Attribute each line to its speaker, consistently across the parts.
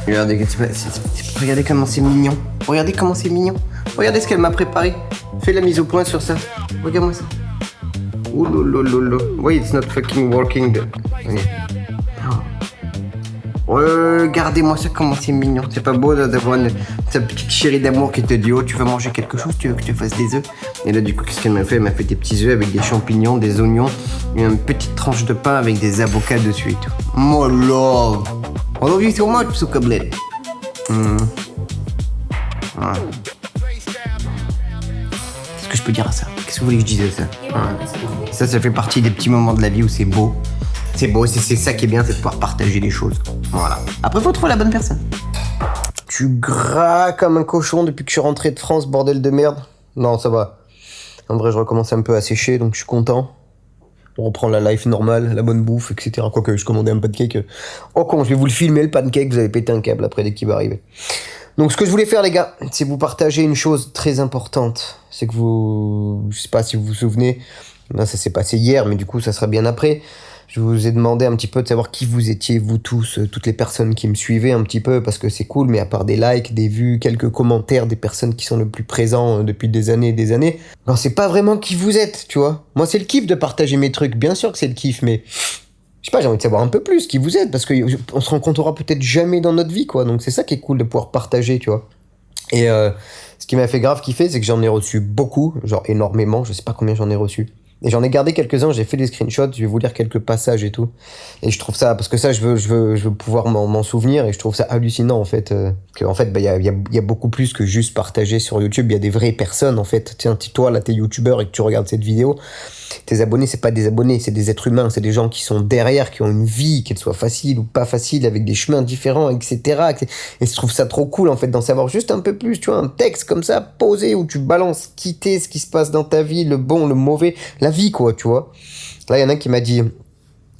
Speaker 1: Regardez comment c'est mignon. Regardez comment c'est mignon. Regardez ce qu'elle m'a préparé. Fais la mise au point sur ça. Regarde-moi ça. Ouh lolo. Why it's not fucking working? Regardez-moi ça, comment c'est mignon. C'est pas beau d'avoir ta petite chérie d'amour qui te dit oh, tu veux manger quelque chose, tu veux que je te fasse des œufs. Et là du coup qu'est-ce qu'elle m'a fait? Elle m'a fait des petits œufs avec des champignons, des oignons et une petite tranche de pain avec des avocats dessus et tout. My love, I love you so much, Soukabled. Qu'est-ce que je peux dire à ça? Qu'est-ce que vous voulez que je dise à ça? Ça fait partie des petits moments de la vie où c'est beau. C'est beau, c'est ça qui est bien, c'est de pouvoir partager les choses. Voilà. Après, faut trouver la bonne personne. Tu gras comme un cochon depuis que je suis rentré de France, bordel de merde. Non, ça va. En vrai, je recommence un peu à sécher, donc je suis content. On reprend la life normale, la bonne bouffe, etc. Quoique, je commandais un pancake. Oh con, je vais vous le filmer, le pancake, vous allez péter un câble après dès qu'il va arriver. Donc, ce que je voulais faire, les gars, c'est vous partager une chose très importante. C'est que vous... Je sais pas si vous vous souvenez. Là, ça s'est passé hier, mais du coup, ça sera bien après. Je vous ai demandé un petit peu de savoir qui vous étiez, vous tous, toutes les personnes qui me suivaient un petit peu, parce que c'est cool, mais à part des likes, des vues, quelques commentaires des personnes qui sont le plus présents depuis des années et des années, ben c'est pas vraiment qui vous êtes, tu vois. Moi, c'est le kiff de partager mes trucs, bien sûr que c'est le kiff, mais je sais pas, j'ai envie de savoir un peu plus qui vous êtes, parce qu'on se rencontrera peut-être jamais dans notre vie, quoi. Donc c'est ça qui est cool de pouvoir partager, tu vois. Et ce qui m'a fait grave kiffer, c'est que j'en ai reçu beaucoup, genre énormément, je sais pas combien j'en ai reçu. Et j'en ai gardé quelques-uns, j'ai fait des screenshots, je vais vous lire quelques passages et tout. Et je trouve ça, parce que ça, je veux pouvoir m'en souvenir, et je trouve ça hallucinant, en fait. Qu'en fait, y a beaucoup plus que juste partager sur YouTube, il y a des vraies personnes, en fait. Tiens, toi, là, t'es youtubeur et que tu regardes cette vidéo, tes abonnés, c'est pas des abonnés, c'est des êtres humains, c'est des gens qui sont derrière, qui ont une vie, qu'elle soit facile ou pas facile, avec des chemins différents, etc. Et je trouve ça trop cool, en fait, d'en savoir juste un peu plus, tu vois, un texte comme ça, posé, où tu balances, quitter ce qui se passe dans ta vie, le bon, le mauvais, la vie, quoi, tu vois. Là, il y en a qui m'a dit,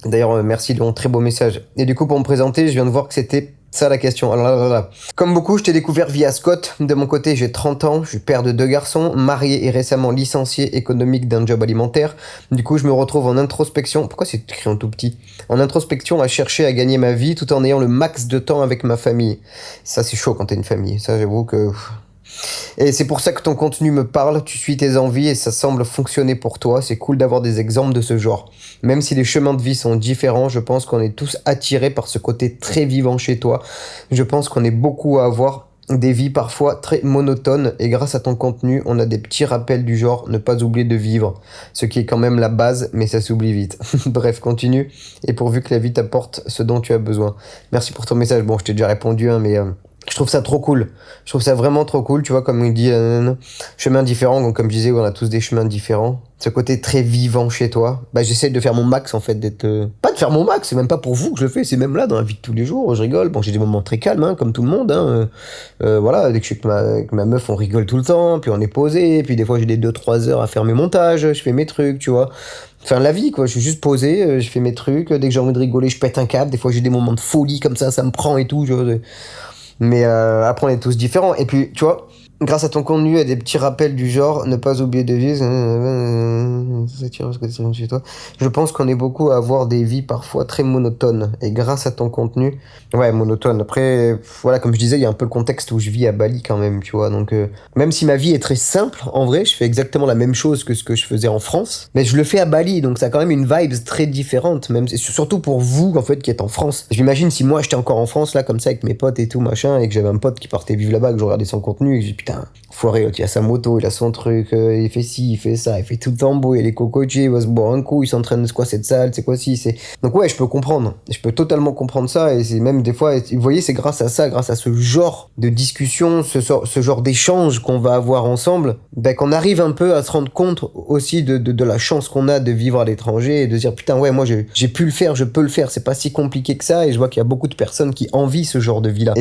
Speaker 1: d'ailleurs, merci, Léon, très beau message. Et du coup, pour me présenter, je viens de voir que c'était ça la question. Alors là. Comme beaucoup, je t'ai découvert via Scott. De mon côté, j'ai 30 ans, je suis père de 2 garçons, marié et récemment licencié économique d'un job alimentaire. Du coup, je me retrouve en introspection. Pourquoi c'est écrit en tout petit? En introspection à chercher à gagner ma vie tout en ayant le max de temps avec ma famille. Ça, c'est chaud quand t'as une famille. Ça, j'avoue que... Et c'est pour ça que ton contenu me parle, tu suis tes envies et ça semble fonctionner pour toi. C'est cool d'avoir des exemples de ce genre. Même si les chemins de vie sont différents, je pense qu'on est tous attirés par ce côté très vivant chez toi. Je pense qu'on est beaucoup à avoir des vies parfois très monotones et grâce à ton contenu, on a des petits rappels du genre ne pas oublier de vivre. Ce qui est quand même la base, mais ça s'oublie vite. Bref, continue et pourvu que la vie t'apporte ce dont tu as besoin. Merci pour ton message. Bon, je t'ai déjà répondu, hein, mais... Je trouve ça trop cool. Je trouve ça vraiment trop cool, tu vois, comme il dit, chemin différent. Donc, comme je disais, on a tous des chemins différents. Ce côté très vivant chez toi. Bah, j'essaie de faire mon max, en fait, d'être... Pas de faire mon max, c'est même pas pour vous que je le fais, c'est même là, dans la vie de tous les jours, je rigole. Bon, j'ai des moments très calmes, hein, comme tout le monde, hein. Voilà, dès que je suis avec ma meuf, on rigole tout le temps, puis on est posé, puis des fois, j'ai des 2-3 heures à faire mes montages, je fais mes trucs, tu vois. Enfin, la vie, quoi, je suis juste posé, je fais mes trucs, dès que j'ai envie de rigoler, je pète un câble, des fois, j'ai des moments de folie comme ça me prend et tout, mais après, on est tous différents. Et puis, tu vois, grâce à ton contenu, il y a des petits rappels du genre ne pas oublier de vivre. Chez toi. Je pense qu'on est beaucoup à avoir des vies parfois très monotones. Et grâce à ton contenu, ouais, monotone. Après, voilà, comme je disais, il y a un peu le contexte où je vis à Bali quand même, tu vois. Donc, même si ma vie est très simple, en vrai, je fais exactement la même chose que ce que je faisais en France. Mais je le fais à Bali, donc ça a quand même une vibe très différente. Même, surtout pour vous, en fait, qui êtes en France. Je m'imagine si moi, j'étais encore en France, là, comme ça, avec mes potes et tout, machin, et que j'avais un pote qui partait vivre là-bas, que je regardais son contenu, et que j'ai dit, putain, foiré, il a sa moto, il a son truc, il fait ci, il fait ça, il fait tout le temps beau, il est cocotier, il va se boire un coup, il s'entraîne de quoi cette salle, c'est quoi ci, c'est... Donc ouais, je peux comprendre, je peux totalement comprendre ça, et c'est même des fois, vous voyez, c'est grâce à ça, grâce à ce genre de discussion, ce genre d'échange qu'on va avoir ensemble, ben, qu'on arrive un peu à se rendre compte aussi de la chance qu'on a de vivre à l'étranger, et de se dire, putain, ouais, moi, j'ai pu le faire, je peux le faire, c'est pas si compliqué que ça, et je vois qu'il y a beaucoup de personnes qui envient ce genre de vie-là.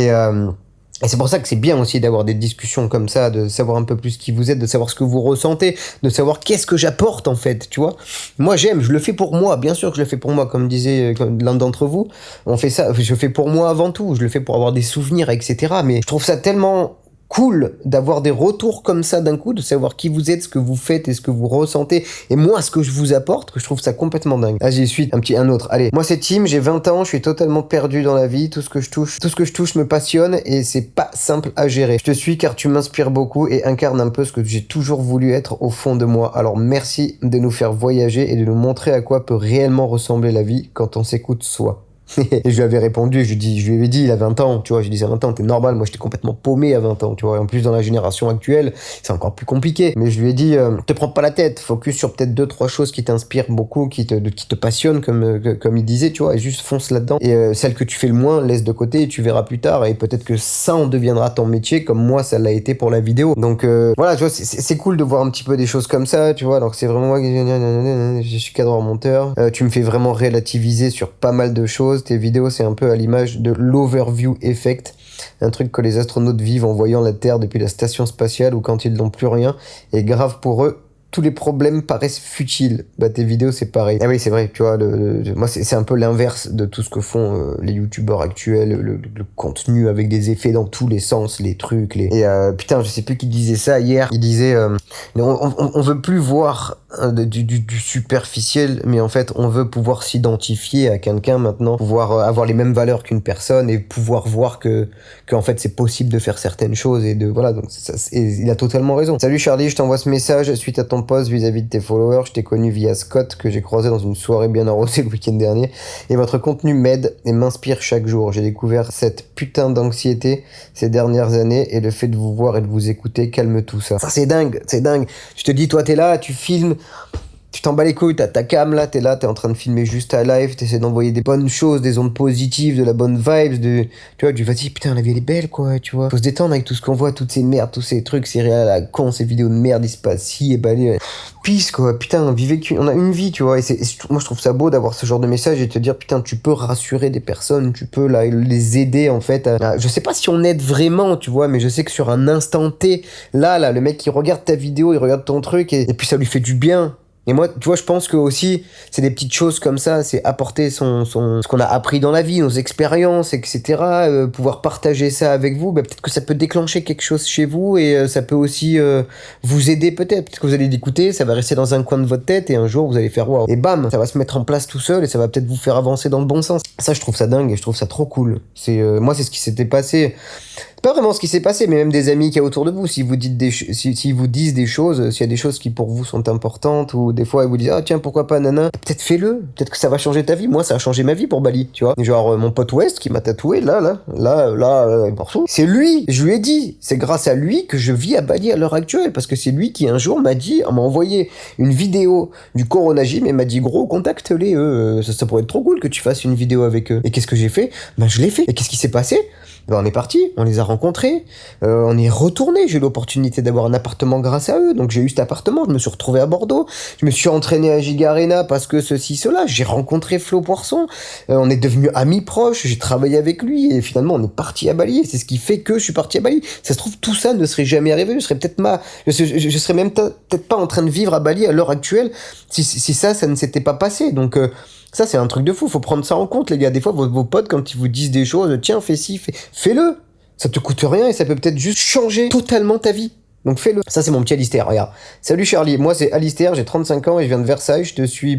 Speaker 1: Et c'est pour ça que c'est bien aussi d'avoir des discussions comme ça, de savoir un peu plus qui vous êtes, de savoir ce que vous ressentez, de savoir qu'est-ce que j'apporte en fait, tu vois. Moi j'aime, je le fais pour moi, bien sûr que je le fais pour moi, comme disait l'un d'entre vous, on fait ça, je fais pour moi avant tout, je le fais pour avoir des souvenirs, etc. Mais je trouve ça tellement cool d'avoir des retours comme ça d'un coup, de savoir qui vous êtes, ce que vous faites et ce que vous ressentez, et moi ce que je vous apporte, que je trouve ça complètement dingue. Ah, j'y suis, un autre. Allez, moi c'est Tim, j'ai 20 ans, je suis totalement perdu dans la vie, tout ce que je touche me passionne et c'est pas simple à gérer. Je te suis car tu m'inspires beaucoup et incarnes un peu ce que j'ai toujours voulu être au fond de moi. Alors merci de nous faire voyager et de nous montrer à quoi peut réellement ressembler la vie quand on s'écoute soi. Et je lui avais répondu, je lui avais dit, il a 20 ans, tu vois, je disais 20 ans, t'es normal, moi j'étais complètement paumé à 20 ans, tu vois, et en plus dans la génération actuelle, c'est encore plus compliqué. Mais je lui ai dit, te prends pas la tête, focus sur peut-être 2-3 choses qui t'inspirent beaucoup, qui te passionnent, comme il disait, tu vois, et juste fonce là-dedans. Et celle que tu fais le moins, laisse de côté, et tu verras plus tard, et peut-être que ça en deviendra ton métier, comme moi ça l'a été pour la vidéo. Donc voilà, tu vois, c'est cool de voir un petit peu des choses comme ça, tu vois, alors que c'est vraiment moi qui... Je suis cadreur-monteur, tu me fais vraiment relativiser sur pas mal de choses. Tes vidéos, c'est un peu à l'image de l'overview effect, un truc que les astronautes vivent en voyant la Terre depuis la station spatiale ou quand ils n'ont plus rien, et grave pour eux, tous les problèmes paraissent futiles. Bah tes vidéos c'est pareil. Ah oui c'est vrai, tu vois, moi c'est un peu l'inverse de tout ce que font les youtubeurs actuels, le contenu avec des effets dans tous les sens, les trucs, et putain je sais plus qui disait ça hier, il disait on veut plus voir du superficiel, mais en fait on veut pouvoir s'identifier à quelqu'un maintenant, pouvoir avoir les mêmes valeurs qu'une personne et pouvoir voir que en fait c'est possible de faire certaines choses et de voilà, donc et il a totalement raison. Salut Charlie, je t'envoie ce message suite à ton post vis-à-vis de tes followers. Je t'ai connu via Scott que j'ai croisé dans une soirée bien arrosée le week-end dernier et votre contenu m'aide et m'inspire chaque jour. J'ai découvert cette putain d'anxiété ces dernières années et le fait de vous voir et de vous écouter calme tout ça. Ça c'est dingue, c'est dingue. Je te dis, toi t'es là, tu filmes, tu t'en bats les couilles, t'as ta cam là, t'es en train de filmer juste ta live, t'essaies d'envoyer des bonnes choses, des ondes positives, de la bonne vibes, tu vois, du vas-y, putain, la vie elle est belle quoi, tu vois. Faut se détendre avec tout ce qu'on voit, toutes ces merdes, tous ces trucs, ces réels à la con, ces vidéos de merde, il se passe ci et bah peace quoi, putain, on a une vie, tu vois, moi je trouve ça beau d'avoir ce genre de message et te dire, putain, tu peux rassurer des personnes, tu peux là, les aider en fait, je sais pas si on aide vraiment, tu vois, mais je sais que sur un instant T, là, le mec qui regarde ta vidéo, il regarde ton truc et puis ça lui fait du bien. Et moi, tu vois, je pense que aussi, c'est des petites choses comme ça, c'est apporter ce qu'on a appris dans la vie, nos expériences, etc. Pouvoir partager ça avec vous, bah, peut-être que ça peut déclencher quelque chose chez vous et ça peut aussi vous aider peut-être. Peut-être que vous allez l'écouter, ça va rester dans un coin de votre tête et un jour vous allez faire waouh. Et bam, ça va se mettre en place tout seul et ça va peut-être vous faire avancer dans le bon sens. Ça, je trouve ça dingue et je trouve ça trop cool. Moi, c'est ce qui s'était passé. Pas vraiment ce qui s'est passé, mais même des amis qu'il y a autour de vous, si vous disent des choses, s'il y a des choses qui pour vous sont importantes, ou des fois ils vous disent ah tiens pourquoi pas nana, peut-être fais-le, peut-être que ça va changer ta vie. Moi ça a changé ma vie pour Bali, tu vois. Genre mon pote West qui m'a tatoué là, partout. C'est lui, je lui ai dit, c'est grâce à lui que je vis à Bali à l'heure actuelle, parce que c'est lui qui un jour m'a envoyé une vidéo du Corona Gym et m'a dit gros contacte-les, ça pourrait être trop cool que tu fasses une vidéo avec eux. Et qu'est-ce que j'ai fait? Ben je l'ai fait. Et qu'est-ce qui s'est passé? Ben on est parti, on les a rencontrés, on est retourné, j'ai eu l'opportunité d'avoir un appartement grâce à eux, donc j'ai eu cet appartement, je me suis retrouvé à Bordeaux, je me suis entraîné à Giga Arena parce que ceci, cela, j'ai rencontré Flo Poisson, on est devenus amis proches, j'ai travaillé avec lui, et finalement on est parti à Bali, et c'est ce qui fait que je suis parti à Bali. Ça se trouve, tout ça ne serait jamais arrivé, je serais même peut-être pas en train de vivre à Bali à l'heure actuelle, si ça ne s'était pas passé, donc... Ça, c'est un truc de fou. Faut prendre ça en compte, les gars. Des fois, vos potes, quand ils vous disent des choses, tiens, fais ci, fais-le. Ça te coûte rien et ça peut peut-être juste changer totalement ta vie. Donc fais-le. Ça, c'est mon petit Alistair, regarde. Salut Charlie, moi c'est Alistair, j'ai 35 ans et je viens de Versailles. Je te suis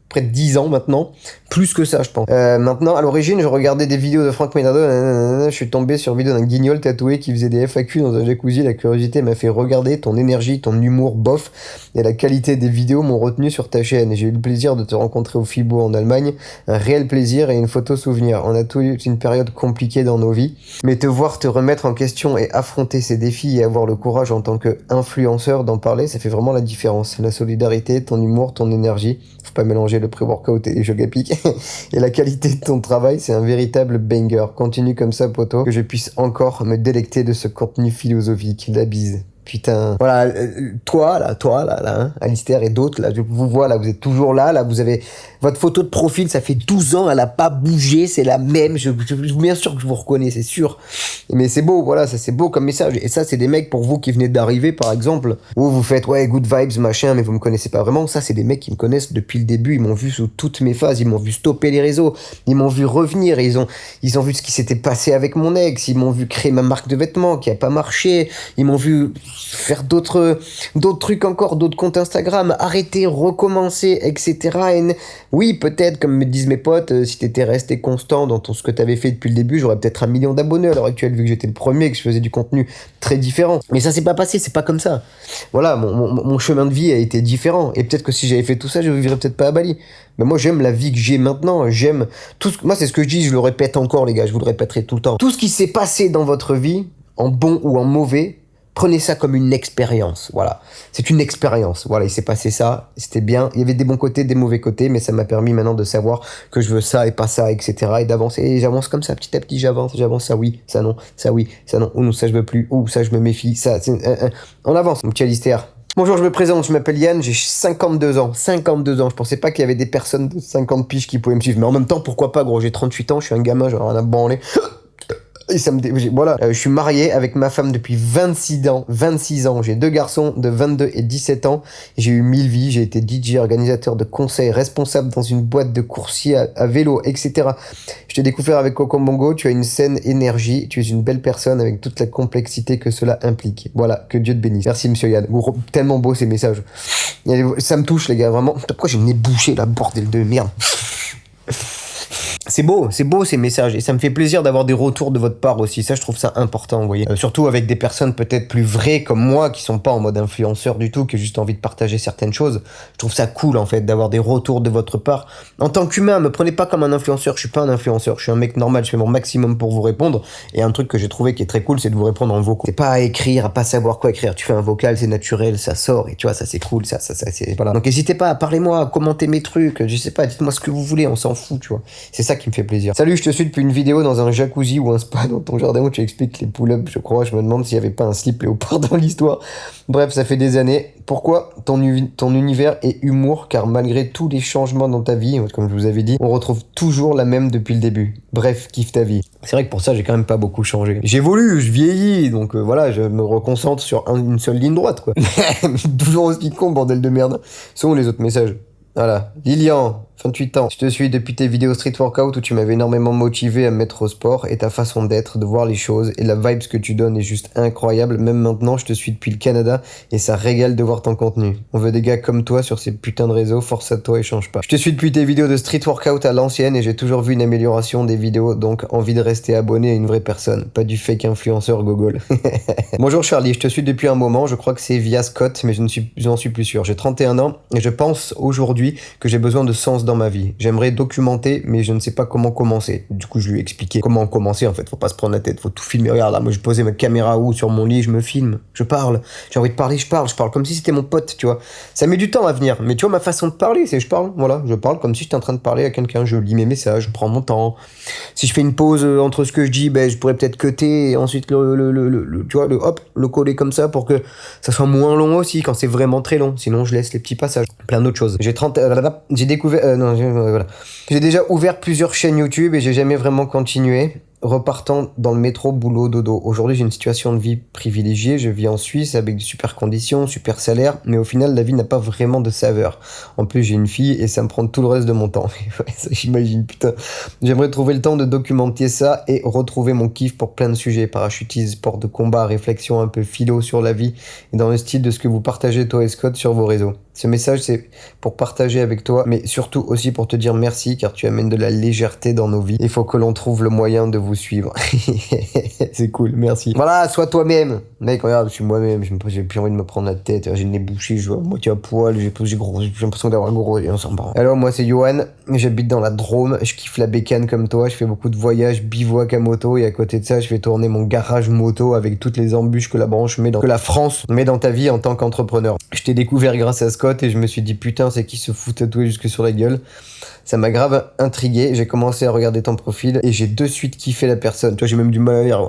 Speaker 1: près de 10 ans maintenant. Plus que ça, je pense. Maintenant, à l'origine, je regardais des vidéos de Franck Menado. Je suis tombé sur une vidéo d'un guignol tatoué qui faisait des FAQ dans un jacuzzi. La curiosité m'a fait regarder ton énergie, ton humour bof et la qualité des vidéos m'ont retenu sur ta chaîne. Et j'ai eu le plaisir de te rencontrer au Fibo en Allemagne. Un réel plaisir et une photo souvenir. On a tous eu une période compliquée dans nos vies. Mais te voir te remettre en question et affronter ces défis et avoir le courage en tant qu'influenceur d'en parler, ça fait vraiment la différence. La solidarité, ton humour, ton énergie. Faut pas mélanger le pré-workout et les jeux épiques. Et la qualité de ton travail, c'est un véritable banger. Continue comme ça, poto, que je puisse encore me délecter de ce contenu philosophique. La bise. Putain. Voilà, toi, là, hein, Alistair et d'autres, là, je vous vois, là, vous êtes toujours là, vous avez votre photo de profil, ça fait 12 ans, elle a pas bougé, c'est la même, bien sûr que je vous reconnais, c'est sûr. Mais c'est beau, voilà, ça c'est beau comme message. Et ça, c'est des mecs pour vous qui venez d'arriver, par exemple, où vous faites, ouais, good vibes, machin, mais vous me connaissez pas vraiment. Ça, c'est des mecs qui me connaissent depuis le début, ils m'ont vu sous toutes mes phases, ils m'ont vu stopper les réseaux, ils m'ont vu revenir, ils ont vu ce qui s'était passé avec mon ex, ils m'ont vu créer ma marque de vêtements qui a pas marché, ils m'ont vu faire d'autres trucs encore, d'autres comptes Instagram, arrêter, recommencer, etc. Et oui, peut-être, comme me disent mes potes, si t'étais resté constant dans ce que t'avais fait depuis le début, j'aurais peut-être 1 million d'abonnés à l'heure actuelle, vu que j'étais le premier et que je faisais du contenu très différent. Mais ça s'est pas passé, c'est pas comme ça. Voilà, mon chemin de vie a été différent. Et peut-être que si j'avais fait tout ça, je vivrais peut-être pas à Bali. Mais moi, j'aime la vie que j'ai maintenant. J'aime tout moi, c'est ce que je dis, je le répète encore, les gars, je vous le répéterai tout le temps. Tout ce qui s'est passé dans votre vie, en bon ou en mauvais, prenez ça comme une expérience, voilà. C'est une expérience, voilà, il s'est passé ça, c'était bien. Il y avait des bons côtés, des mauvais côtés, mais ça m'a permis maintenant de savoir que je veux ça et pas ça, etc. Et d'avancer, et j'avance comme ça, petit à petit, j'avance, ça oui, ça non, ça oui, ça non, ou non, ça je veux plus, ou ça je me méfie, ça, on avance, mon petit Alistair. Bonjour, je me présente, je m'appelle Yann, j'ai 52 ans, je pensais pas qu'il y avait des personnes de 50 piges qui pouvaient me suivre, mais en même temps, pourquoi pas, gros, j'ai 38 ans, je suis un gamin, j'en ai rien à branler. Et ça me voilà, je suis marié avec ma femme depuis 26 ans, j'ai 2 garçons de 22 et 17 ans, j'ai eu 1000 vies, j'ai été DJ, organisateur de concerts, responsable dans une boîte de coursiers à vélo, etc. Je t'ai découvert avec Coco Bongo, tu as une saine énergie, tu es une belle personne avec toute la complexité que cela implique. Voilà, que Dieu te bénisse. Merci monsieur Yann, tellement beau ces messages. Ça me touche les gars, vraiment. Pourquoi j'ai le nez bouché là, bordel de merde. C'est beau ces messages et ça me fait plaisir d'avoir des retours de votre part aussi, ça je trouve ça important, vous voyez. Surtout avec des personnes peut-être plus vraies comme moi qui sont pas en mode influenceur du tout, qui ont juste envie de partager certaines choses. Je trouve ça cool en fait d'avoir des retours de votre part. En tant qu'humain, me prenez pas comme un influenceur, je suis pas un influenceur, je suis un mec normal, je fais mon maximum pour vous répondre et un truc que j'ai trouvé qui est très cool, c'est de vous répondre en vocaux. C'est pas à écrire, à pas savoir quoi écrire, tu fais un vocal, c'est naturel, ça sort et tu vois, ça c'est cool, ça c'est voilà. Donc n'hésitez pas, parlez-moi, commentez mes trucs, je sais pas, dites-moi ce que vous voulez, on s'en fout, tu vois. C'est ça qui me fait plaisir. Salut, je te suis depuis une vidéo dans un jacuzzi ou un spa dans ton jardin où tu expliques les pull-ups, je crois. Je me demande s'il n'y avait pas un slip léopard dans l'histoire. Bref, ça fait des années. Pourquoi ton univers est humour? Car malgré tous les changements dans ta vie, comme je vous avais dit, on retrouve toujours la même depuis le début. Bref, kiffe ta vie. C'est vrai que pour ça, j'ai quand même pas beaucoup changé. J'évolue, je vieillis, donc voilà, je me reconcentre sur une seule ligne droite, quoi. Toujours aussi con, bordel de merde. Sont où les autres messages? Voilà. Lilian, 28 ans. Je te suis depuis tes vidéos street workout où tu m'avais énormément motivé à me mettre au sport et ta façon d'être, de voir les choses et la vibe que tu donnes est juste incroyable. Même maintenant, je te suis depuis le Canada et ça régale de voir ton contenu. On veut des gars comme toi sur ces putains de réseaux, force à toi et change pas. Je te suis depuis tes vidéos de street workout à l'ancienne et j'ai toujours vu une amélioration des vidéos, donc envie de rester abonné à une vraie personne, pas du fake influenceur gogol. Bonjour Charlie, je te suis depuis un moment, je crois que c'est via Scott, mais j'en suis plus sûr. J'ai 31 ans et je pense aujourd'hui que j'ai besoin de sens dans ma vie. J'aimerais documenter, mais je ne sais pas comment commencer. Du coup, je lui ai expliqué comment commencer, en fait. Faut pas se prendre la tête, faut tout filmer. Regarde, là, moi, je posais ma caméra où sur mon lit, je me filme, je parle. J'ai envie de parler, je parle comme si c'était mon pote, tu vois. Ça met du temps à venir, mais tu vois, ma façon de parler, c'est je parle, voilà. Je parle comme si j'étais en train de parler à quelqu'un. Je lis mes messages, je prends mon temps. Si je fais une pause entre ce que je dis, ben, je pourrais peut-être cutter et ensuite tu vois, le coller comme ça pour que ça soit moins long aussi quand c'est vraiment très long. Sinon, je laisse les petits passages. Plein d'autres choses. J'ai découvert, voilà. J'ai déjà ouvert plusieurs chaînes YouTube et j'ai jamais vraiment continué. Repartant dans le métro, boulot, dodo. Aujourd'hui, j'ai une situation de vie privilégiée. Je vis en Suisse avec de super conditions, super salaire, mais au final, la vie n'a pas vraiment de saveur. En plus, j'ai une fille et ça me prend tout le reste de mon temps. Ouais, ça, j'imagine, putain. J'aimerais trouver le temps de documenter ça et retrouver mon kiff pour plein de sujets. Parachutisme, sport de combat, réflexion un peu philo sur la vie et dans le style de ce que vous partagez, toi et Scott, sur vos réseaux. Ce message, c'est pour partager avec toi, mais surtout aussi pour te dire merci, car tu amènes de la légèreté dans nos vies. Il faut que l'on trouve le moyen de vous suivre. C'est cool, merci. Voilà, sois toi-même. Mec, regarde, je suis moi-même, j'ai plus envie de me prendre la tête, j'ai le nez bouché, je vois moitié à poil, j'ai l'impression d'avoir gros, et on s'en bat. Alors, moi, c'est Johan, j'habite dans la Drôme, je kiffe la bécane comme toi, je fais beaucoup de voyages, bivouac à moto, et à côté de ça, je fais tourner mon garage moto avec toutes les embûches que la France met dans ta vie en tant qu'entrepreneur. Je t'ai découvert grâce à Scott, et je me suis dit putain, c'est qui se fout tatoué jusque sur la gueule. Ça m'a grave intrigué. J'ai commencé à regarder ton profil et j'ai de suite kiffé la personne. Toi, j'ai même du mal à lire.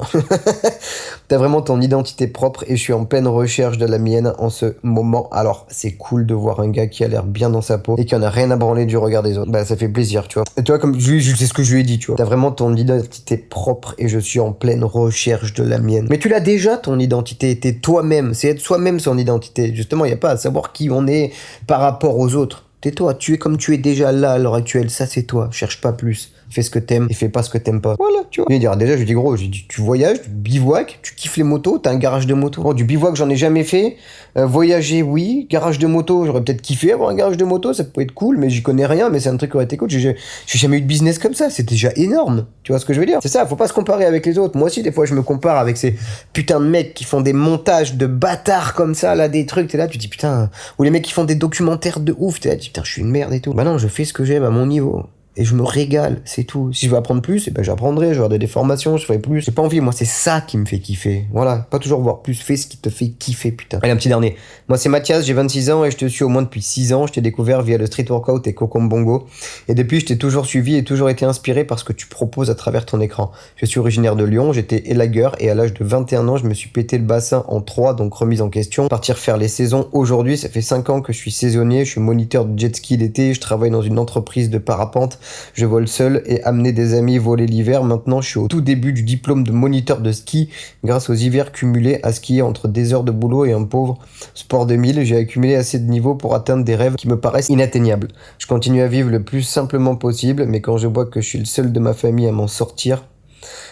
Speaker 1: T'as vraiment ton identité propre et je suis en pleine recherche de la mienne en ce moment. Alors, c'est cool de voir un gars qui a l'air bien dans sa peau et qui en a rien à branler du regard des autres. Bah, ça fait plaisir, tu vois. Et toi, comme je sais ce que je lui ai dit, tu vois. T'as vraiment ton identité propre et je suis en pleine recherche de la mienne. Mais tu l'as déjà, ton identité. T'es toi-même. C'est être soi-même son identité. Justement, il n'y a pas à savoir qui on est par rapport aux autres. T'es toi, tu es comme tu es déjà là à l'heure actuelle, ça c'est toi, cherche pas plus. Fais ce que t'aimes et fais pas ce que t'aimes pas. Voilà, tu vois. Il dira déjà, je lui dis gros, tu voyages, tu bivouac, tu kiffes les motos, t'as un garage de moto. Bon, du bivouac, j'en ai jamais fait. Voyager, oui. Garage de moto, j'aurais peut-être kiffé avoir un garage de moto, ça peut être cool, mais j'y connais rien, mais c'est un truc qui aurait été cool. J'ai jamais eu de business comme ça, c'est déjà énorme. Tu vois ce que je veux dire? C'est ça, faut pas se comparer avec les autres. Moi aussi, des fois, je me compare avec ces putains de mecs qui font des montages de bâtards comme ça, là, des trucs, t'es là, tu te dis putain, ou les mecs qui font des documentaires de ouf, t'es là, tu te dis putain, je suis une merde et tout. Bah non, je fais ce que j'aime à mon niveau. Et je me régale, c'est tout. Si je veux apprendre plus, eh ben j'apprendrai, je vais regarder des formations, je ferai plus. J'ai pas envie, moi c'est ça qui me fait kiffer. Voilà, pas toujours voir plus, fais ce qui te fait kiffer, putain. Allez, un petit dernier. Moi c'est Mathias, j'ai 26 ans et je te suis au moins depuis 6 ans. Je t'ai découvert via le street workout et Kokombongo. Et depuis, je t'ai toujours suivi et toujours été inspiré par ce que tu proposes à travers ton écran. Je suis originaire de Lyon, j'étais élagueur et à l'âge de 21 ans, je me suis pété le bassin en 3, donc remise en question. Partir faire les saisons. Aujourd'hui, ça fait 5 ans que je suis saisonnier, je suis moniteur de jet ski l'été, je travaille dans une entreprise de parapente. Je vole seul et amener des amis voler l'hiver. Maintenant, je suis au tout début du diplôme de moniteur de ski. Grâce aux hivers cumulés à skier entre des heures de boulot et un pauvre sport de mille, j'ai accumulé assez de niveau pour atteindre des rêves qui me paraissent inatteignables. Je continue à vivre le plus simplement possible, mais quand je vois que je suis le seul de ma famille à m'en sortir,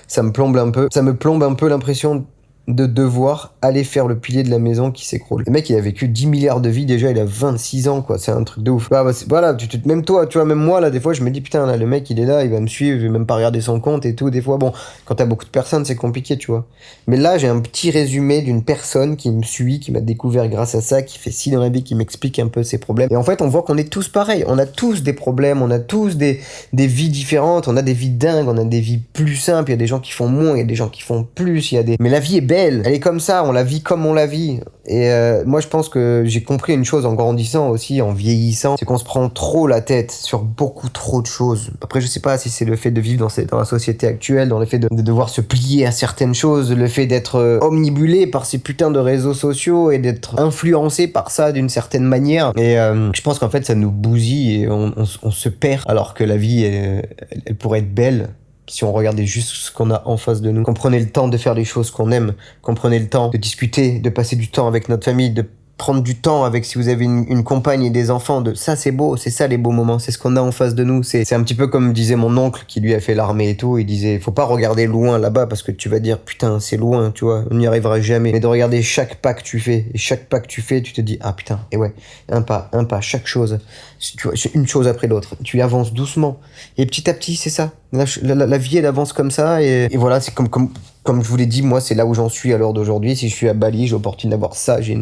Speaker 1: ça me plombe un peu l'impression de devoir aller faire le pilier de la maison qui s'écroule. Le mec, il a vécu 10 milliards de vies déjà, il a 26 ans, quoi. C'est un truc de ouf. Voilà, même toi, tu vois, même moi, là, des fois, je me dis, putain, là, le mec, il est là, il va me suivre, je vais même pas regarder son compte et tout. Des fois, bon, quand t'as beaucoup de personnes, c'est compliqué, tu vois. Mais là, j'ai un petit résumé d'une personne qui me suit, qui m'a découvert grâce à ça, qui fait ci dans la vie, qui m'explique un peu ses problèmes. Et en fait, on voit qu'on est tous pareils. On a tous des problèmes, on a tous des vies différentes, on a des vies dingues, on a des vies plus simples, il y a des gens qui font moins, il y a des gens qui font plus, mais la vie est belle. Elle est comme ça, on la vit comme on la vit. Et moi, je pense que j'ai compris une chose en grandissant aussi, en vieillissant, c'est qu'on se prend trop la tête sur beaucoup trop de choses. Après, je sais pas si c'est le fait de vivre dans la société actuelle, dans le fait de devoir se plier à certaines choses, le fait d'être omnibulé par ces putains de réseaux sociaux et d'être influencé par ça d'une certaine manière. Et je pense qu'en fait, ça nous bousille et on se perd, alors que la vie, elle pourrait être belle si on regardait juste ce qu'on a en face de nous, qu'on prenait le temps de faire les choses qu'on aime, qu'on prenait le temps de discuter, de passer du temps avec notre famille, de prendre du temps avec, si vous avez une compagne et des enfants, ça c'est beau, c'est ça les beaux moments, c'est ce qu'on a en face de nous. C'est un petit peu comme disait mon oncle qui lui a fait l'armée et tout, il disait faut pas regarder loin là-bas parce que tu vas dire putain c'est loin, tu vois, on n'y arrivera jamais, mais de regarder chaque pas que tu fais, et chaque pas que tu fais tu te dis ah putain, et ouais, un pas, chaque chose, tu vois, une chose après l'autre, tu avances doucement et petit à petit c'est ça, la vie elle avance comme ça et voilà, c'est comme je vous l'ai dit, moi, c'est là où j'en suis à l'heure d'aujourd'hui. Si je suis à Bali, j'ai l'opportunité d'avoir ça. J'ai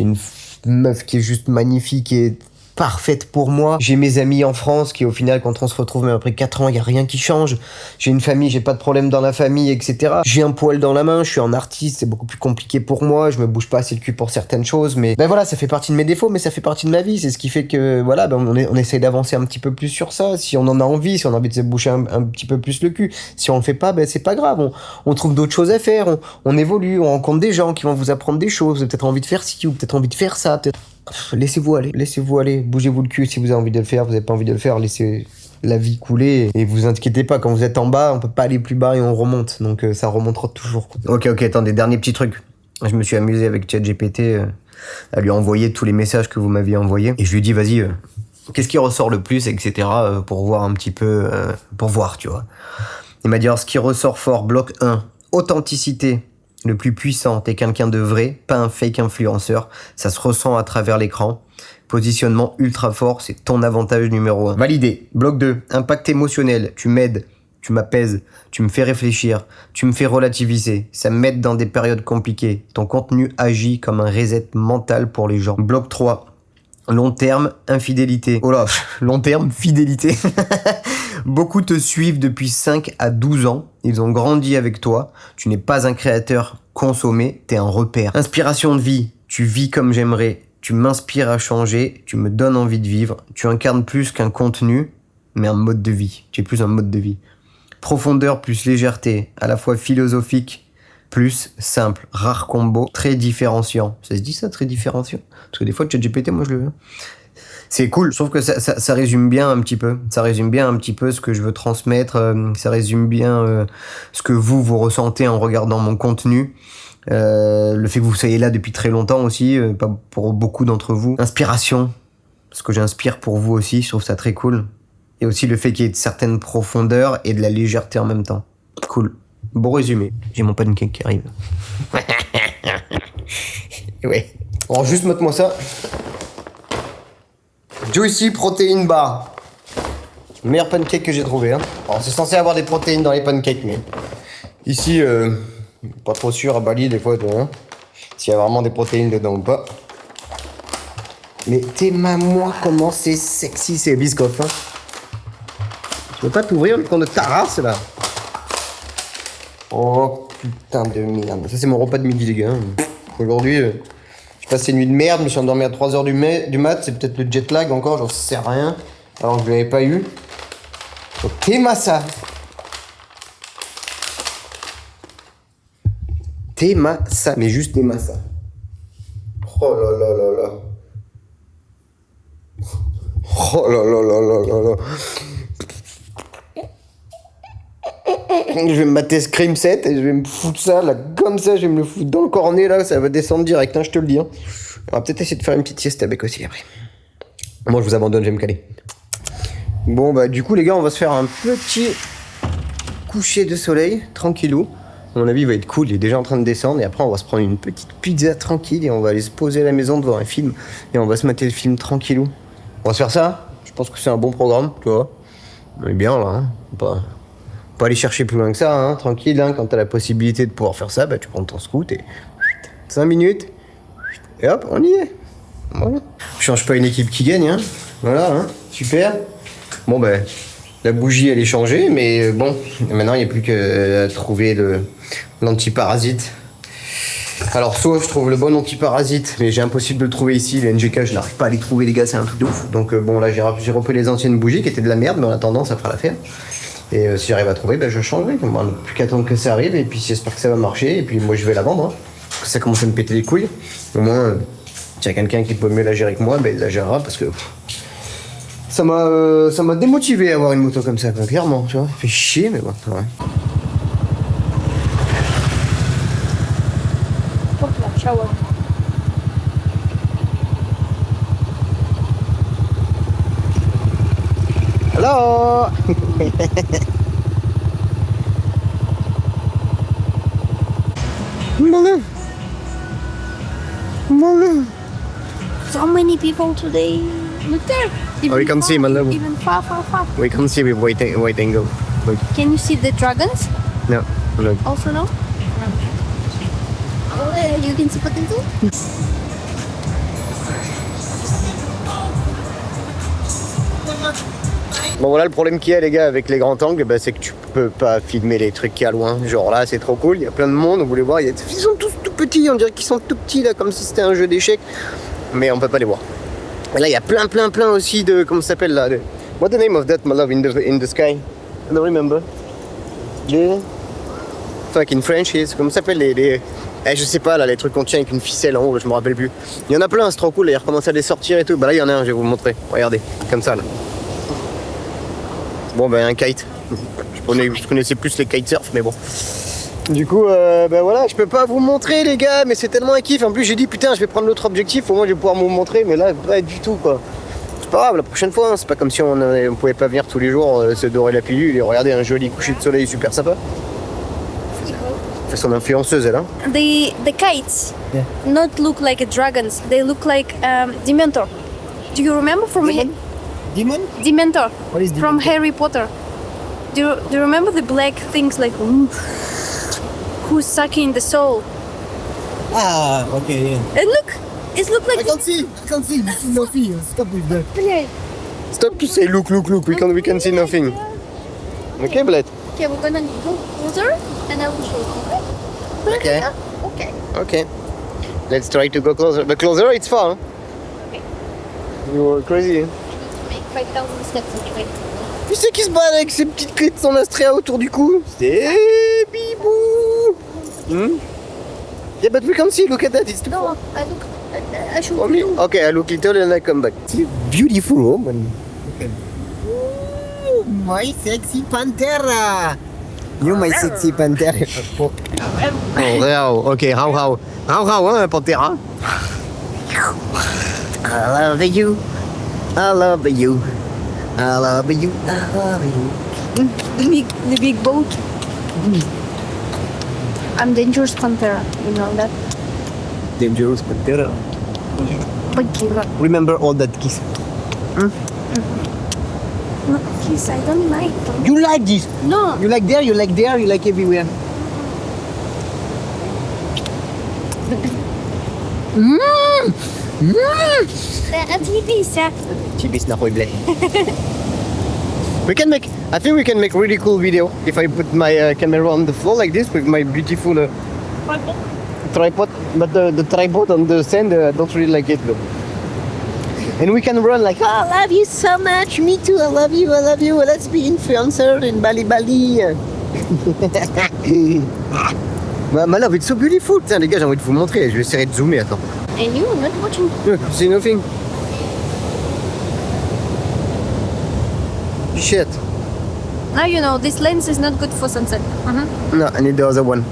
Speaker 1: une meuf qui est juste magnifique et parfaite pour moi. J'ai mes amis en France qui, au final, quand on se retrouve, même après 4 ans, il n'y a rien qui change. J'ai une famille, j'ai pas de problème dans la famille, etc. J'ai un poil dans la main, je suis un artiste, c'est beaucoup plus compliqué pour moi. Je me bouge pas assez le cul pour certaines choses, mais ben voilà, ça fait partie de mes défauts, mais ça fait partie de ma vie. C'est ce qui fait que, voilà, ben on essaie d'avancer un petit peu plus sur ça. Si on en a envie, si on a envie de se boucher un petit peu plus le cul. Si on le fait pas, ben c'est pas grave. On trouve d'autres choses à faire, on évolue, on rencontre des gens qui vont vous apprendre des choses. Vous avez peut-être envie de faire ci, ou peut-être envie de faire ça, peut-être. Laissez-vous aller, bougez-vous le cul si vous avez envie de le faire, vous n'avez pas envie de le faire, laissez la vie couler et vous inquiétez pas, quand vous êtes en bas, on peut pas aller plus bas et on remonte, donc ça remontera toujours. Ok, attendez, dernier petit truc. Je me suis amusé avec ChatGPT à lui envoyer tous les messages que vous m'aviez envoyés et je lui ai dit vas-y, qu'est-ce qui ressort le plus, etc. Pour voir un petit peu, pour voir, tu vois. Il m'a dit alors ce qui ressort fort, bloc 1, authenticité. Le plus puissant, t'es quelqu'un de vrai, pas un fake influenceur. Ça se ressent à travers l'écran. Positionnement ultra fort, c'est ton avantage numéro 1. Validé. Bloc 2, impact émotionnel. Tu m'aides, tu m'apaises, tu me fais réfléchir, tu me fais relativiser. Ça m'aide dans des périodes compliquées. Ton contenu agit comme un reset mental pour les gens. Bloc 3, long terme, infidélité. Oh là, long terme, fidélité. Beaucoup te suivent depuis 5 à 12 ans. Ils ont grandi avec toi. Tu n'es pas un créateur consommé, t'es un repère. Inspiration de vie. Tu vis comme j'aimerais. Tu m'inspires à changer. Tu me donnes envie de vivre. Tu incarnes plus qu'un contenu. mais un mode de vie. Tu es plus un mode de vie. Profondeur plus légèreté, à la fois philosophique plus simple. Rare combo, très différenciant. Ça se dit ça, très différenciant? Parce que des fois, ChatGPT, moi je le veux. C'est cool, je trouve que ça résume bien un petit peu. Ça résume bien un petit peu ce que je veux transmettre. Ça résume bien ce que vous ressentez en regardant mon contenu. Le fait que vous soyez là depuis très longtemps aussi, pas pour beaucoup d'entre vous. Inspiration, ce que j'inspire pour vous aussi, je trouve ça très cool. Et aussi le fait qu'il y ait de certaines profondeurs et de la légèreté en même temps. Cool. Bon résumé. J'ai mon pancake qui arrive. Ouais. Alors juste mate-moi ça. Juicy Protein Bar. Le meilleur pancake que j'ai trouvé. Hein. Alors c'est censé avoir des protéines dans les pancakes, mais ici, pas trop sûr à Bali des fois, hein, s'il y a vraiment des protéines dedans ou pas. Mais moi comment c'est sexy ces biscottes. Hein. Tu peux pas t'ouvrir le compte de ta race là? Oh putain de merde. Ça c'est mon repas de midi les gars. Aujourd'hui, j'ai passé une nuit de merde, je me suis endormi à 3h du mat, c'est peut-être le jet lag encore, j'en sais rien. Alors que je l'avais pas eu. Donc ça. Ça, mais juste ça. Oh là là là là. Oh là là là là là là. Je vais me mater Scream 7 et je vais me foutre ça là, comme ça, je vais me le foutre dans le cornet là, ça va descendre direct, hein, je te le dis. Hein. On va peut-être essayer de faire une petite sieste avec aussi après. Moi je vous abandonne, je vais me caler. Bon bah du coup les gars, on va se faire un petit coucher de soleil, tranquillou. À mon avis il va être cool, il est déjà en train de descendre et après on va se prendre une petite pizza tranquille et on va aller se poser à la maison devant un film et on va se mater le film tranquillou. On va se faire ça, je pense que c'est un bon programme, tu vois. On est bien là, hein. Pas aller chercher plus loin que ça, hein, tranquille, hein, quand t'as la possibilité de pouvoir faire ça, bah tu prends ton scoot et 5 minutes, et hop, on y est. Voilà. Je change pas une équipe qui gagne, hein. Voilà, hein, super. Bon ben, la bougie elle est changée, mais bon, maintenant il n'y a plus qu'à trouver l'antiparasite. Alors soit je trouve le bon antiparasite, mais j'ai impossible de le trouver ici, les NGK je n'arrive pas à les trouver les gars, c'est un truc de ouf. Donc bon là j'ai repris les anciennes bougies qui étaient de la merde, mais en attendant ça fera l'affaire. Et si j'arrive à trouver, ben je changerai. On n'a plus qu'à attendre que ça arrive. Et puis j'espère que ça va marcher. Et puis moi je vais la vendre. Hein, parce que ça commence à me péter les couilles. Au moins, s'il y a quelqu'un qui peut mieux la gérer que moi, ben il la gérera. Parce que ça m'a démotivé à avoir une moto comme ça. Quoi, clairement, tu vois. Ça fait chier, mais bon. Ouais.
Speaker 2: Shower.
Speaker 1: Hello.
Speaker 2: So many people today. Look there.
Speaker 1: Oh, we can see, my love.
Speaker 2: Even far.
Speaker 1: We can see with wide angle. Look.
Speaker 2: Can you see the dragons?
Speaker 1: No, look.
Speaker 2: Also no? Oh, there you can see potential.
Speaker 1: Bon voilà le problème qu'il y a les gars avec les grands angles, bah, c'est que tu peux pas filmer les trucs qu'il y a loin. Genre là c'est trop cool, il y a plein de monde, vous voulez voir, ils sont tous tout petits, on dirait qu'ils sont tout petits là, comme si c'était un jeu d'échecs. Mais on peut pas les voir. Et là il y a plein aussi de, comment ça s'appelle là, what's the name of that my love in the sky? I don't remember. Fuck in French is, comment ça s'appelle les... je sais pas là, les trucs qu'on tient avec une ficelle en haut, je me rappelle plus. Il y en a plein, c'est trop cool, ils recommencent à les sortir et tout. Bah là il y en a un, je vais vous montrer, regardez, comme ça là. Bon ben un kite. Je connaissais plus les kitesurf mais bon. Du coup ben voilà, je peux pas vous montrer les gars, mais c'est tellement un kiff. En plus j'ai dit putain je vais prendre l'autre objectif, au moins je vais pouvoir vous montrer, mais là pas du tout quoi. C'est pas grave, la prochaine fois, hein. C'est pas comme si on pouvait pas venir tous les jours se dorer la pilule et regarder un joli coucher de soleil super sympa. Elle fait son influenceuse elle hein.
Speaker 2: The kites not look like dragons, they look like Dementor. Do you remember from
Speaker 1: Demon?
Speaker 2: Dementor?
Speaker 1: What is
Speaker 2: From
Speaker 1: Dementor?
Speaker 2: Harry Potter. Do you remember the black things like who's sucking the soul?
Speaker 1: Ah okay yeah.
Speaker 2: And look, it looks like.
Speaker 1: I can see no fear. Stop with that.
Speaker 2: Yeah.
Speaker 1: Stop to say look, we can see nothing. Okay, Bled?
Speaker 2: Okay, we're gonna go closer and I will show you.
Speaker 1: Okay.
Speaker 2: Okay.
Speaker 1: Okay. Let's try to go closer. But closer, it's far. Huh?
Speaker 2: Okay.
Speaker 1: You're crazy.
Speaker 2: Make 5,000 steps each way.
Speaker 1: Tu sais qui se balade avec ses petites clés de son Astrea autour du cou? C'est Bibou. Yeah, but we can see. Look at that. It's too
Speaker 2: No, I should
Speaker 1: for me. Okay, I look little and I come back. It's a beautiful woman. Ooh, my sexy pantera. You, my sexy pantera. Oh, wow. Okay, how, hein, pantera. I love you. I love you. I love you. I love you.
Speaker 2: the big boat. I'm dangerous pantera. You know that.
Speaker 1: Dangerous pantera.
Speaker 2: Pantera.
Speaker 1: Remember all that kiss.
Speaker 2: No, kiss. I don't like them.
Speaker 1: You like this?
Speaker 2: No.
Speaker 1: You like there, you like there, you like everywhere.
Speaker 2: Activista.
Speaker 1: Chibis na ko'y bleh. I think we can make really cool video if I put my camera on the floor like this with my beautiful tripod. But the tripod on the sand, I don't really like it though. And we can run like, oh, I love you so much, me too, I love you, let's be influencer in Bali Bali. My love, it's so beautiful. Tiens les gars, j'ai envie de vous montrer, je vais essayer de zoomer, attends.
Speaker 2: And you not watching?
Speaker 1: See nothing. Shit.
Speaker 2: Now you know this lens is not good for sunset.
Speaker 1: No, I need the other one.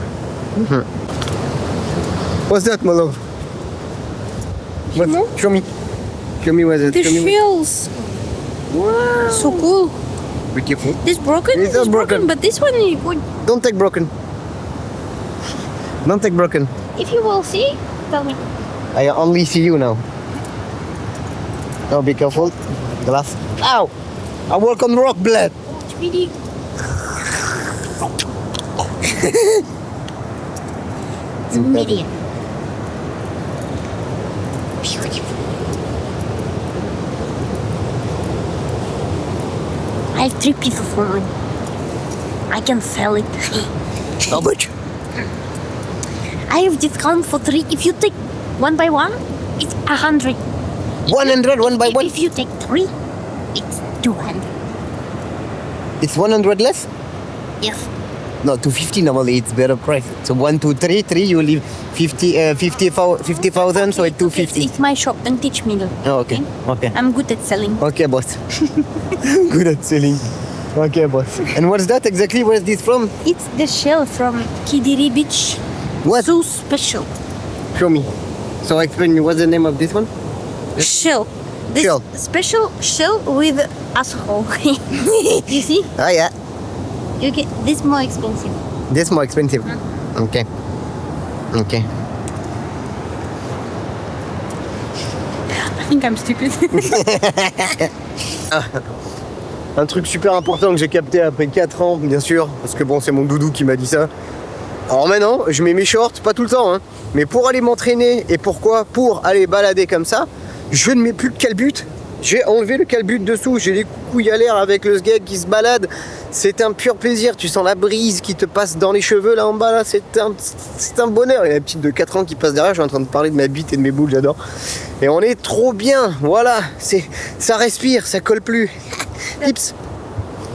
Speaker 1: What's that, my love? What?
Speaker 2: know?
Speaker 1: Show me. Show me what it
Speaker 2: The
Speaker 1: show me.
Speaker 2: shells.
Speaker 1: Wow.
Speaker 2: So cool.
Speaker 1: Be careful.
Speaker 2: This broken?
Speaker 1: It's not broken.
Speaker 2: But this one is good.
Speaker 1: Don't take broken. Don't take broken.
Speaker 2: If you will see, tell me.
Speaker 1: I only see you now. Oh, be careful. Glass. Ow! I work on rock, blood.
Speaker 2: It's really it's medium. Beautiful. I have 3 pieces of mine. I can sell it.
Speaker 1: How much?
Speaker 2: I have discount for 3. If you take 1 by 1, it's 100.
Speaker 1: 100 one by one.
Speaker 2: If you take 3, it's 200.
Speaker 1: It's 100 less?
Speaker 2: Yes.
Speaker 1: No, 250 normally. It's better price. So 1, 2, 3, 3. You leave 50,000. So it's 250.
Speaker 2: It's my shop. Don't teach me.
Speaker 1: Oh, okay. Okay.
Speaker 2: I'm good at selling.
Speaker 1: Okay, boss. Good at selling. Okay, boss. And what's that exactly? Where's this from?
Speaker 2: It's the shell from Kidiri Beach.
Speaker 1: What?
Speaker 2: So special.
Speaker 1: Show me. So explain me. What's the name of this one?
Speaker 2: Shell. This
Speaker 1: Shell.
Speaker 2: special shell with asshole. You see?
Speaker 1: Ah, yeah.
Speaker 2: You get this more expensive.
Speaker 1: This more expensive. Okay. Okay.
Speaker 2: I think I'm stupid.
Speaker 1: Un truc super important que j'ai capté après 4 ans, bien sûr, parce que bon, c'est mon doudou qui m'a dit ça. Alors maintenant, je mets mes shorts, pas tout le temps, hein, mais pour aller m'entraîner, et pourquoi? Pour aller balader comme ça, je ne mets plus le calbut. J'ai enlevé le calbut dessous, j'ai les couilles à l'air avec le sgeg qui se balade. C'est un pur plaisir, tu sens la brise qui te passe dans les cheveux là en bas, là, c'est un bonheur. Il y a la petite de 4 ans qui passe derrière, je suis en train de parler de ma bite et de mes boules, j'adore. Et on est trop bien, voilà, ça respire, ça colle plus. Tips.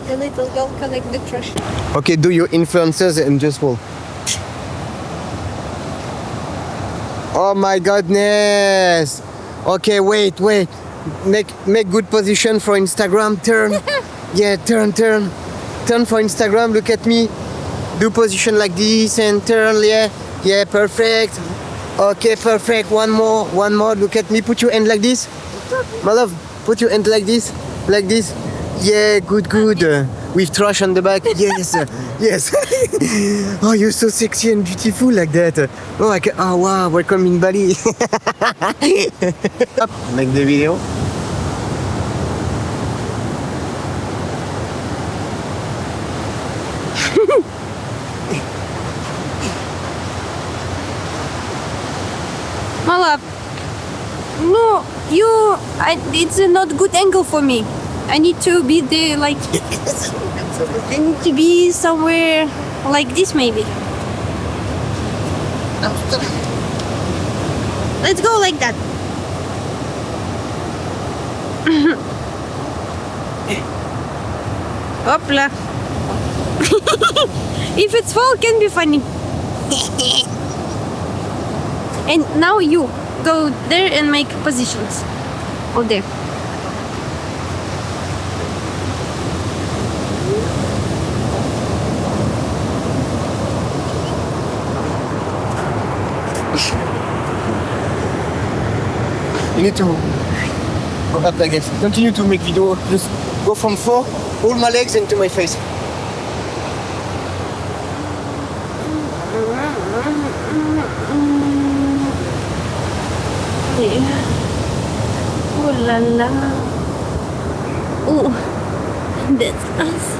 Speaker 2: The little girl collect the trash.
Speaker 1: Okay, do your influencers and just walk. Oh my goodness. Okay, wait. Make good position for Instagram. Turn. Yeah, turn. Turn for Instagram. Look at me. Do position like this and turn. Yeah, perfect. Okay, perfect. One more. Look at me. Put your hand like this. My love, put your hand like this. Like this. Yeah, good. With trash on the back. Yes. Yes. Oh, you're so sexy and beautiful like that. Oh, wow, welcome in Bali. Make the video.
Speaker 2: My love. No, it's a not good angle for me. I need to be there, like, I need to be somewhere like this, maybe. Let's go like that. Hop là. If it's fall, it can be funny. And now you go there and make positions. All there.
Speaker 1: You need to go up like this. Continue to make video. Just go from 4, all my legs into my face.
Speaker 2: Oh la la. Oh, that's us.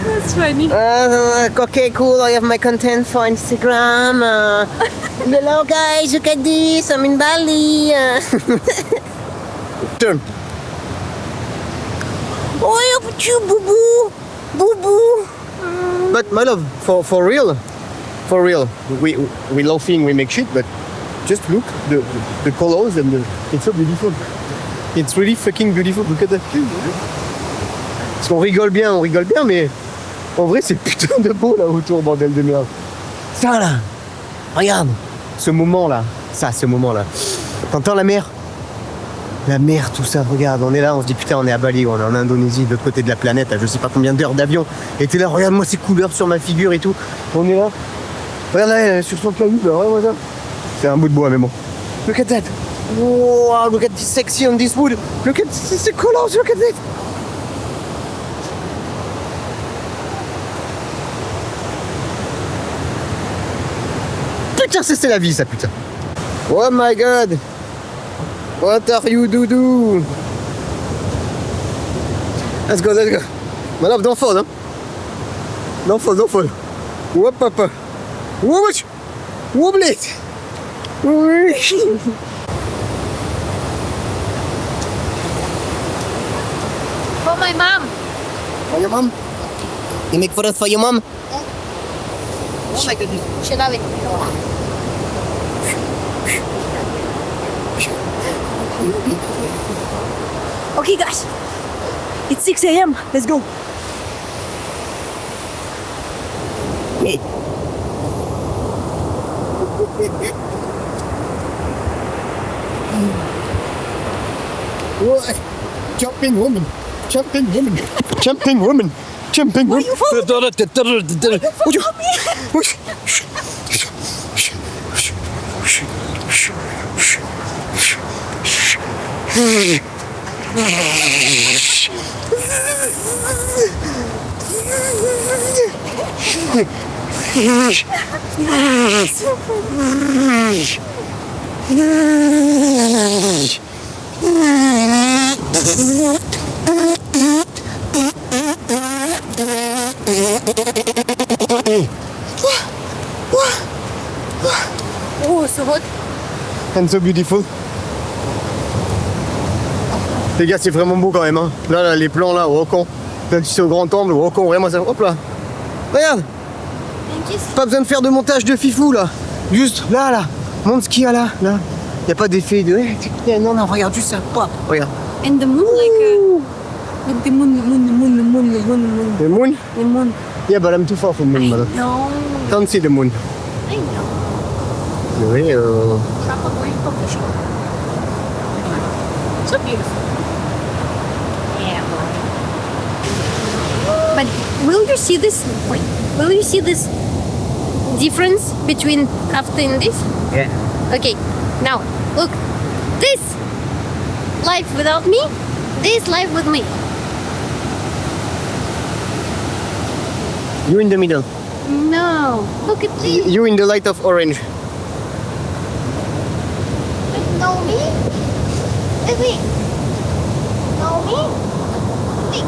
Speaker 2: That's funny.
Speaker 1: Okay, cool. I have my content for Instagram. Hello guys, look at this. I'm in Bali. Turn. Oh, look at you, boo boo, boo boo. But my love, for real, we laughing, we make shit, but just look the colors and it's so beautiful. It's really fucking beautiful. Look at that. Parce qu'on rigole bien, mais en vrai c'est putain de beau là autour, bordel de merde. Ça là, regarde, ce moment là. T'entends la mer? La mer, tout ça, regarde, on est là, on se dit putain on est à Bali, on est en Indonésie, de l'autre côté de la planète, à je sais pas combien d'heures d'avion. Et t'es là, regarde-moi ces couleurs sur ma figure et tout. On est là. Regarde là, sur son planète, là, regarde-moi ça. C'est un bout de bois mais bon. Look at that. Wow, look at this sexy on this wood. Look at this colors, look at that. Putain, c'est la vie ça, putain. Oh my god. What are you do? Let's go. My love, don't fall, hein. Don't fall. Whoop up. Wobble it.
Speaker 2: For my mom.
Speaker 1: For your mom? You make photos for your mom?
Speaker 2: Oh my goodness. Should have it. Okay, guys. It's 6 a.m. Let's go.
Speaker 1: Hey. What? Jumping woman.
Speaker 2: Why you follow Oh, so hot.
Speaker 1: And so beautiful. Les gars, c'est vraiment beau quand même, hein. Là, les plans là, au con. Là, tu sais, au grand angle, au con, vraiment ça. Hop là. Regarde. Pas besoin de faire de montage de fifou là. Juste là. Montre ce qu'il y a là. Y a pas d'effet de. Non, regarde juste ça. Regarde.
Speaker 2: And the moon, like the moon.
Speaker 1: The moon?
Speaker 2: The moon.
Speaker 1: Yeah, but I'm too far from the moon, mother.
Speaker 2: No.
Speaker 1: Can't see the moon.
Speaker 2: I know.
Speaker 1: Oui,
Speaker 2: Probably professional. So beautiful. Yeah. But will you see this? Wait. Will you see this difference between after and this?
Speaker 1: Yeah.
Speaker 2: Okay. Now look. This life without me. This life with me.
Speaker 1: You in the middle.
Speaker 2: No. Look at this.
Speaker 1: You in the light of orange.
Speaker 2: No me. Wait. No me. Wait.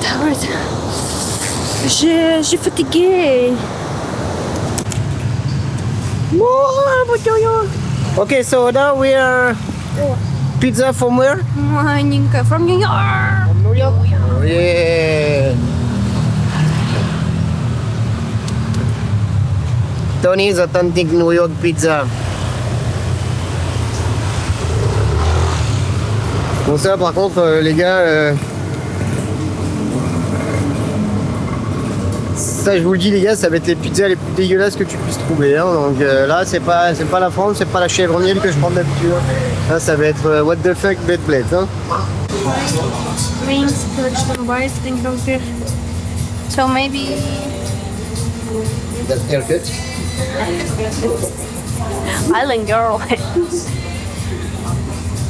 Speaker 2: Tired. Je suis fatiguée.
Speaker 1: Okay, so now we are Pizza from where?
Speaker 2: From New York.
Speaker 1: From New York. Oh, yeah. Tony's Authentic New York Pizza. Bon ça par contre les gars, ça je vous le dis les gars, ça va être les pizzas les plus dégueulasses que tu puisses trouver. Hein. Donc là c'est pas la France, c'est pas la chèvre miel que je prends d'habitude. Là ça va être what the fuck bed plate. Hein.
Speaker 2: Wings, vegetable rice, think of it. So maybe
Speaker 1: That's perfect.
Speaker 2: Island girl.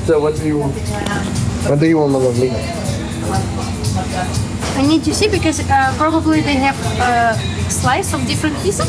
Speaker 1: So what do you want? What do you want, my lovely?
Speaker 2: I need to see because probably they have a slice of different pizza.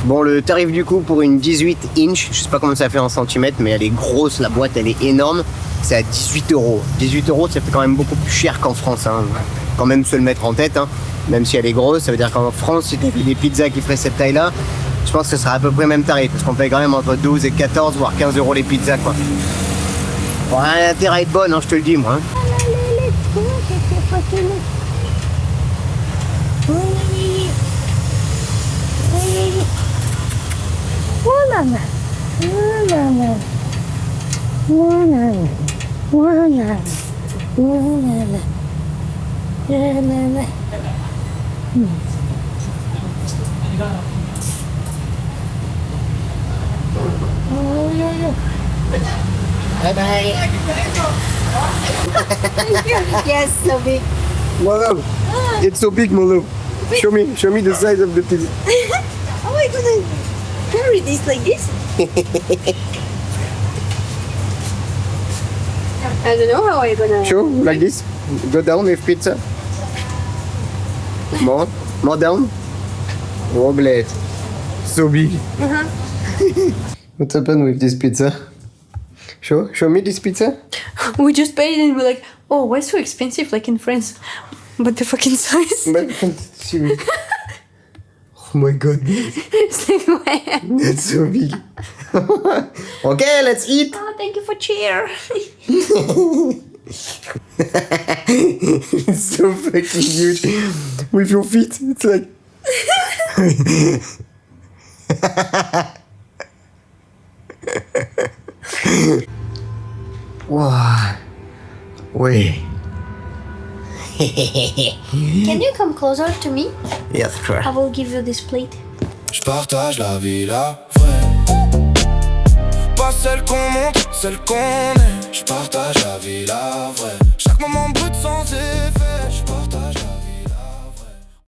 Speaker 1: Bon, le tarif du coup pour une 18 inch, je sais pas comment ça fait en centimètres, mais elle est grosse, la boîte elle est énorme, c'est à 18 euros. 18 euros, ça fait quand même beaucoup plus cher qu'en France, hein. Quand même se le mettre en tête, hein. Même si elle est grosse, ça veut dire qu'en France, si tu fais des pizzas qui feraient cette taille-là, je pense que ce sera à peu près le même tarif, parce qu'on paye quand même entre 12 et 14, voire 15 euros les pizzas, quoi. Bon, elle a intérêt à être bonne, hein, je te le dis, moi. Hein. Bye bye.
Speaker 2: Yes, so big.
Speaker 1: Wow, it's so big, Molo. Show me the size of the pizza.
Speaker 2: How am I gonna carry this like this? I don't know how I'm gonna.
Speaker 1: Show like this. Go down with pizza. More down. Wobble. So big. What's happened with this pizza? Show me this pizza.
Speaker 2: We just paid and we're like, oh, why so expensive like in France? But the fucking size.
Speaker 1: But see. Oh my god.
Speaker 2: It's like, man.
Speaker 1: It's so big. Okay, let's eat.
Speaker 2: Oh, thank you for cheer.
Speaker 1: It's so fucking huge. With your feet, it's like. Wow. Wait.
Speaker 2: Can you come closer to me?
Speaker 1: Yes, sure.
Speaker 2: I will give you this plate.
Speaker 3: Je partage la vie, la vraie. Pas celle qu'on montre, celle qu'on est. Je partage la vie, la vraie. Chaque moment brut sans effet.